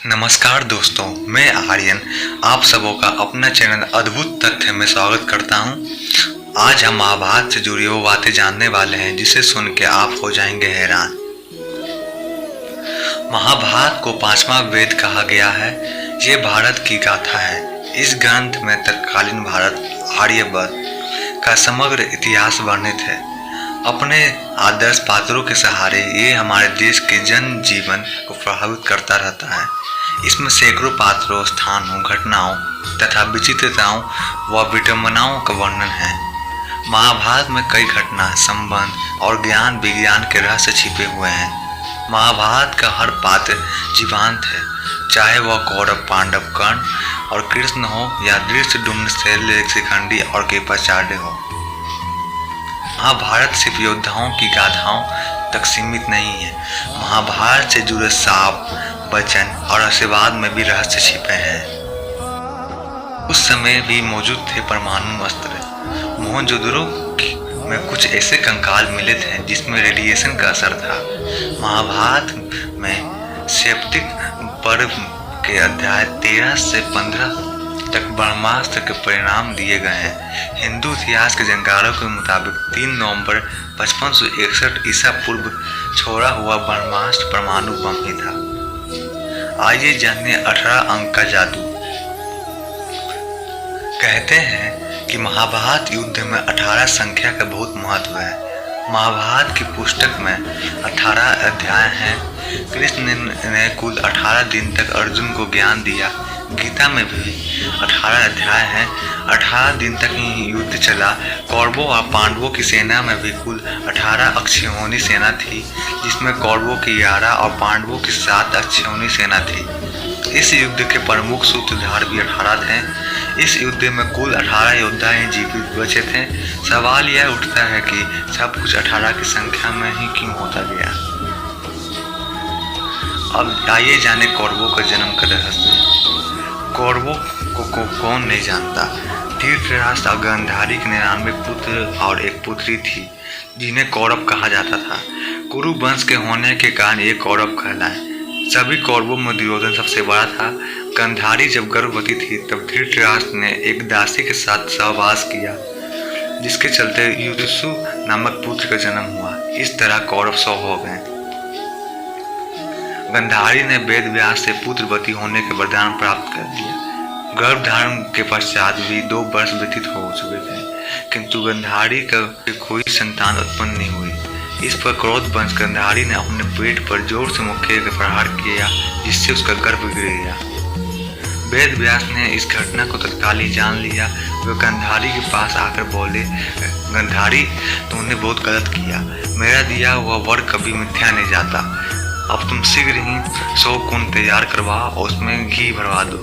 नमस्कार दोस्तों, मैं आर्यन आप सबों का अपना चैनल अद्भुत तथ्य में स्वागत करता हूं। आज हम महाभारत से जुड़ी वो बातें जानने वाले हैं जिसे सुन के आप हो जाएंगे हैरान। महाभारत को पांचवा वेद कहा गया है। ये भारत की गाथा है। इस ग्रंथ में तत्कालीन भारत आर्यवर्त का समग्र इतिहास वर्णित है। अपने आदर्श पात्रों के सहारे ये हमारे देश के जन जीवन को प्रभावित करता रहता है। इसमें सैकड़ों पात्रों, स्थानों, घटनाओं तथा विचित्रताओं व विडंबनाओं का वर्णन है। महाभारत में कई घटना, संबंध और ज्ञान विज्ञान के रहस्य छिपे हुए हैं। महाभारत का हर पात्र जीवांत है, चाहे वह कौरव, पांडव, कर्ण और कृष्ण हो या धृष्टद्युम्न, शल्य, शिखंडी और कृपाचार्य हो। महाभारत सिर्फ योद्धाओं की गाथाओं तक सीमित नहीं है। महाभारत से जुड़े साप, वचन और आशीर्वाद में भी रहस्य छिपे हैं। उस समय भी मौजूद थे परमाणु अस्त्र। मोहनजोदड़ो में कुछ ऐसे कंकाल मिले थे जिसमें रेडिएशन का असर था। महाभारत में सेप्टिक पर्व के अध्याय 13 से 15 तक ब्रह्मास्त्र के परिणाम दिए गए हैं। हिंदू इतिहास के जानकारों के मुताबिक 3 नवंबर 5561 ईसा पूर्व छोड़ा हुआ ब्रह्मास्त्र परमाणु बम ही था। आइए जानिए 18 अंक का जादू। कहते हैं कि महाभारत युद्ध में 18 संख्या का बहुत महत्व है। महाभारत की पुस्तक में 18 अध्याय हैं। कृष्ण ने कुल 18 दिन तक अर्जुन को ज्ञान दिया। गीता में भी 18 अध्याय हैं। 18 दिन तक ही युद्ध चला। कौरवों और पांडवों की सेना में भी कुल 18 अक्षौहिणी सेना थी, जिसमें कौरवों की 11 और पांडवों की 7 अक्षौहिणी सेना थी। इस युद्ध के प्रमुख सूत्रधार भी 18 थे। इस युद्ध में कुल 18 योद्धा ही जीवित बचे थे। सवाल यह उठता है कि सब कुछ 18 की संख्या में ही क्यों होता गया। अब आइए जाने कौरवों का जन्म का रहस्य। कौरवों को कौन नहीं जानता। धृतराष्ट्र और गांधारी के 99 पुत्र और एक पुत्री थी, जिन्हें कौरव कहा जाता था। कुरु वंश के होने के कारण ये कौरव कहलाए। सभी कौरवों में दुर्योधन सबसे बड़ा था। गांधारी जब गर्भवती थी तब धृतराष्ट्र ने एक दासी के साथ सहवास किया, जिसके चलते युधिष्ठिर नामक पुत्र का जन्म हुआ। इस तरह कौरव 100 हो गए। गांधारी ने वेद व्यास से पुत्रवती होने के वरदान प्राप्त कर लिया। गर्भ धारण के पश्चात भी 2 वर्ष व्यतीत हो चुके थे, किंतु गांधारी का कोई संतान उत्पन्न नहीं हुई। इस पर क्रोध वंश गांधारी ने अपने पेट पर जोर से मुक्के का प्रहार किया, जिससे उसका गर्भ गिर गया। वेद व्यास ने इस घटना को तत्काल ही जान लिया। वे गांधारी के पास आकर बोले, गांधारी, तुमने बहुत गलत किया। मेरा दिया हुआ वर कभी मिथ्या नहीं जाता। अब तुम शीघ्र ही 100 कुंड तैयार करवाओ और उसमें घी भरवा दो।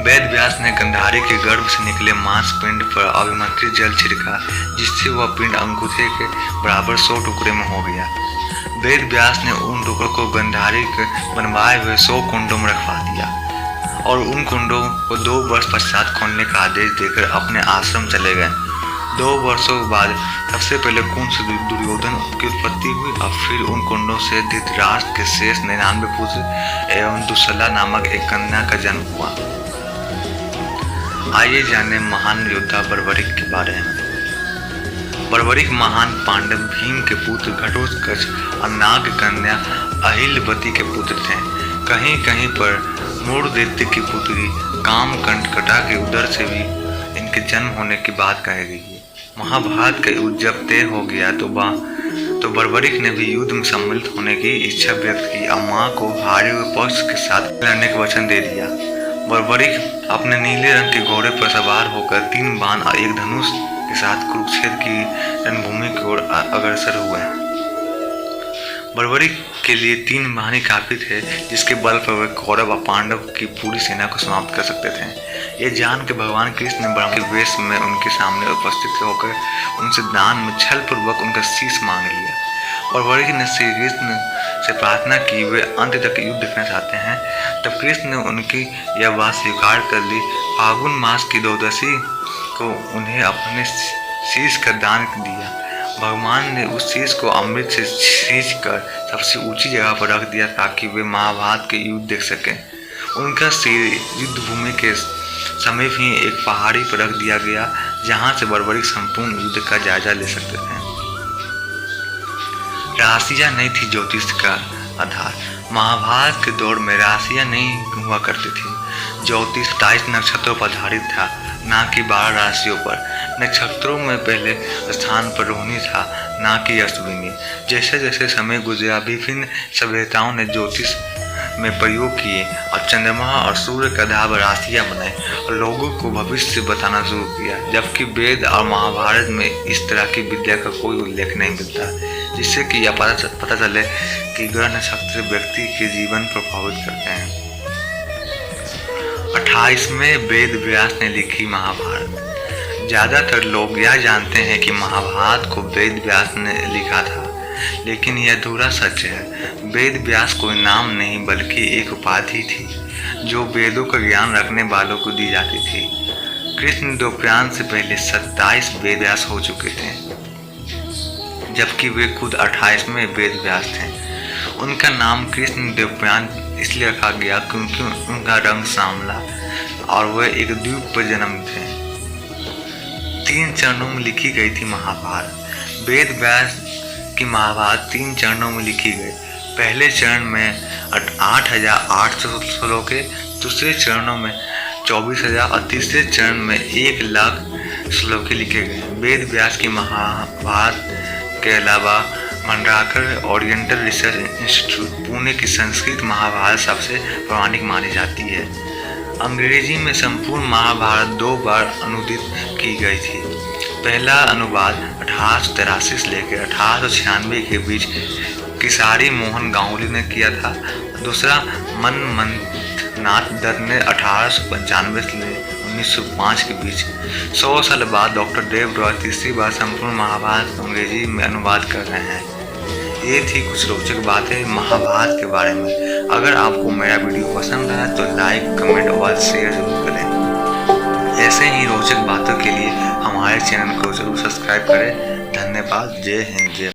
वेद व्यास ने गांधारी के गर्भ से निकले मांस पिंड पर अभिमंत्रित जल छिड़का, जिससे वह पिंड अंगूठे के बराबर 100 टुकड़े में हो गया। वेद व्यास ने उन टुकड़ों को गांधारी के बनवाए हुए 100 कुंडों में रखवा दिया और उन कुंडों को 2 वर्ष पश्चात खोलने का आदेश देकर अपने आश्रम चले गए। 2 वर्षों बाद सबसे पहले कुंड से दुर्योधन की उत्पत्ति हुई और फिर उन कुंडों से धृतराष्ट्र के शेष 99 पुत्र एवं दुस्सला नामक एक कन्या का जन्म हुआ। आइए जाने महान योद्धा बर्बरिक के बारे में। बर्बरिक महान पांडव भीम के पुत्र घटोत्कच और नाग कन्या अहिल्यावती के पुत्र थे। कहीं कहीं पर मूढ़दैत्य की पुत्री कामकंटकटा के उदर से भी इनके जन्म होने की बात कही गई है। महाभारत का युद्ध जब तय हो गया तो बर्बरिक ने भी युद्ध में सम्मिलित होने की इच्छा व्यक्त की और मां को हारे हुए पक्ष के साथ लड़ने का वचन दे दिया। बर्बरिक अपने नीले रंग के घोड़े पर सवार होकर 3 बाण और एक धनुष के साथ कुरुक्षेत्र की रणभूमि की ओर अग्रसर हुए। बर्बरिक के लिए 3 बाण ही काफी थे, जिसके बल पर वे कौरव और पांडव की पूरी सेना को समाप्त कर सकते थे। ये जान के भगवान कृष्ण ने ब्रह्म के वेश में उनके सामने उपस्थित होकर उनसे दान में छल पूर्वक उनका शीश मांग लिया। बर्बरिक ने श्री कृष्ण से प्रार्थना की वे अंत तक युद्ध करना चाहते हैं। तब कृष्ण ने उनकी यह बात स्वीकार कर ली। फागुन मास की 12वीं को उन्हें अपने शीश का दान दिया। भगवान ने उस शीश को अमृत से सींच कर सबसे ऊंची जगह पर रख दिया ताकि वे महाभारत के युद्ध देख सकें। उनका सिर युद्ध भूमि के समीप ही एक पहाड़ी पर रख दिया गया जहां से बर्बरिक संपूर्ण युद्ध का जायजा ले सकते थे। राशियां नहीं थी ज्योतिष का आधार। महाभारत के दौर में राशियां नहीं हुआ करती थी। ज्योतिष 27 नक्षत्रों पर आधारित था, ना कि 12 राशियों पर। नक्षत्रों में पहले स्थान पर रोहिणी था, ना कि अश्विनी। जैसे जैसे समय गुजरा विभिन्न सभ्यताओं ने ज्योतिष में प्रयोग किए और चंद्रमा और सूर्य के आधार पर राशियां बनाई और लोगों को भविष्य बताना शुरू किया। जबकि वेद और महाभारत में इस तरह की विद्या का कोई उल्लेख नहीं मिलता, जिससे कि यह पता चले कि ग्रह नक्षत्र व्यक्ति के जीवन प्रभावित करते हैं। 28वें वेद व्यास ने लिखी महाभारत। ज्यादातर लोग यह जानते हैं कि महाभारत को वेद व्यास ने लिखा था, लेकिन यह अधूरा सच है। वेद व्यास कोई नाम नहीं बल्कि एक उपाधि थी जो वेदों का ज्ञान रखने वालों को दी जाती थी। कृष्ण द्वैपायन से पहले 27 वेद व्यास हो चुके थे, जबकि वे खुद 28वें वेद व्यास थे। उनका नाम कृष्ण द्वैपायन इसलिए रखा गया क्योंकि उनका रंग सांवला और वह एक द्वीप पर जन्म थे। 3 चरणों में लिखी गई थी महाभारत। वेद व्यास की महाभारत 3 चरणों में लिखी गई। पहले चरण में 8,800 श्लोके, दूसरे चरणों में 24,000 और तीसरे चरण में 1,00,000 श्लोके लिखे गए। वेद व्यास की महाभारत के अलावा मंडराकर ओरिएंटल रिसर्च इंस्टीट्यूट पुणे की संस्कृत महाभारत सबसे पौराणिक मानी जाती है। अंग्रेजी में संपूर्ण महाभारत 2 बार अनुदित की गई थी। पहला अनुवाद 1883 से लेकर 1896 के बीच किसारी मोहन गांगुली ने किया था। दूसरा मनमथनाथ दत्त ने 1895 से 1905 के बीच। 100 साल बाद डॉक्टर देव रॉय तीसरी बार संपूर्ण महाभारत अंग्रेजी में अनुवाद कर रहे हैं। ये थी कुछ रोचक बातें महाभारत के बारे में। अगर आपको मेरा वीडियो पसंद आया तो लाइक, कमेंट और शेयर जरूर करें। ऐसे ही रोचक बातों के लिए हमारे चैनल को जरूर सब्सक्राइब करें। धन्यवाद। जय हिंद, जय